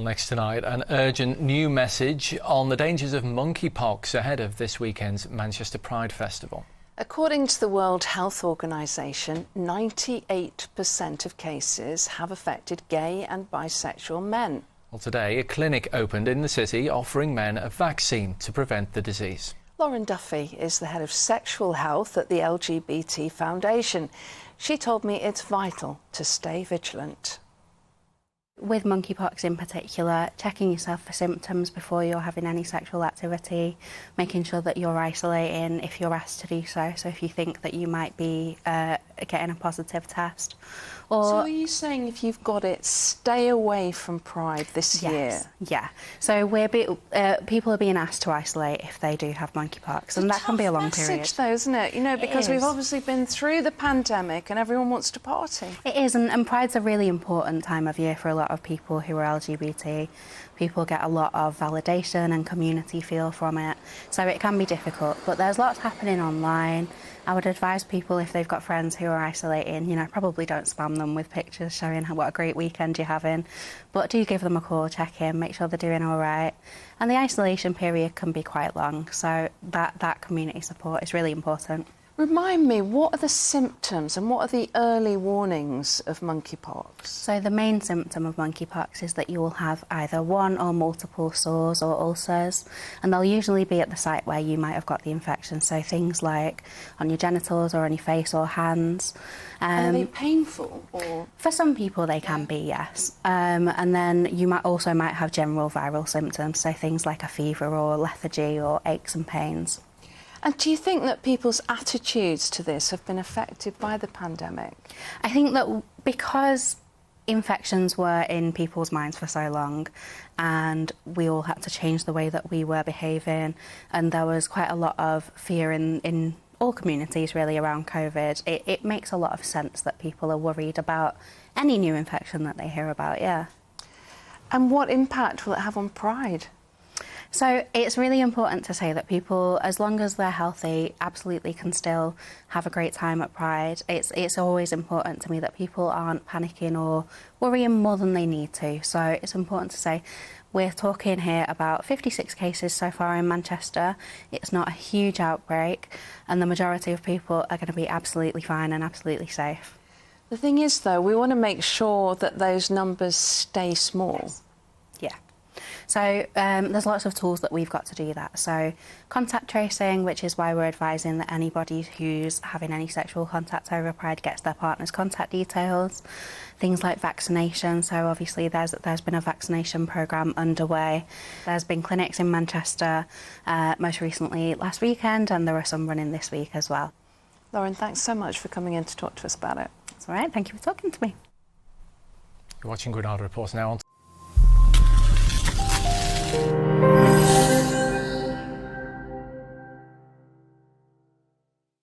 Well, next tonight, an urgent new message on the dangers of monkeypox ahead of this weekend's Manchester Pride Festival. According to the World Health Organization, 98% of cases have affected gay and bisexual men. Well, today, a clinic opened in the city offering men a vaccine to prevent the disease. Lauren Duffy is the head of sexual health at the LGBT Foundation. She told me it's vital to stay vigilant. With monkeypox in particular, checking yourself for symptoms before you're having any sexual activity, making sure that you're isolating if you're asked to do so. So if you think that you might be getting a positive test. Or, so are you saying if you've got it, stay away from Pride this year? Yeah. So people are being asked to isolate if they do have monkeypox, and that can be a long period. It's a tough message though, isn't it? You know, because we've obviously been through the pandemic and everyone wants to party. It is, and Pride's a really important time of year for a lot of people who are LGBT. People get a lot of validation and community feel from it, so it can be difficult, but there's lots happening online. I would advise people, if they've got friends who are isolating, you know, probably don't spam them with pictures showing what a great weekend you're having, but do give them a call, check in, make sure they're doing all right. And the isolation period can be quite long, so that community support is really important. Remind me, what are the symptoms and what are the early warnings of monkeypox? So the main symptom of monkeypox is that you will have either one or multiple sores or ulcers, and they'll usually be at the site where you might have got the infection, so things like on your genitals or on your face or hands. Are they painful? Or? For some people they can be, yes. And then you might have general viral symptoms, so things like a fever or lethargy or aches and pains. And do you think that people's attitudes to this have been affected by the pandemic? I think that because infections were in people's minds for so long and we all had to change the way that we were behaving, and there was quite a lot of fear in all communities really around COVID, it makes a lot of sense that people are worried about any new infection that they hear about, yeah. And what impact will it have on Pride? So it's really important to say that people, as long as they're healthy, absolutely can still have a great time at Pride. It's always important to me that people aren't panicking or worrying more than they need to. So it's important to say we're talking here about 56 cases so far in Manchester. It's not a huge outbreak, and the majority of people are going to be absolutely fine and absolutely safe. The thing is, though, we want to make sure that those numbers stay small. Yes. Yeah. So there's lots of tools that we've got to do that. So contact tracing, which is why we're advising that anybody who's having any sexual contact over Pride gets their partner's contact details. Things like vaccination. So obviously there's been a vaccination programme underway. There's been clinics in Manchester, most recently last weekend, and there are some running this week as well. Lauren, thanks so much for coming in to talk to us about it. That's all right. Thank you for talking to me. You're watching Granada Reports now on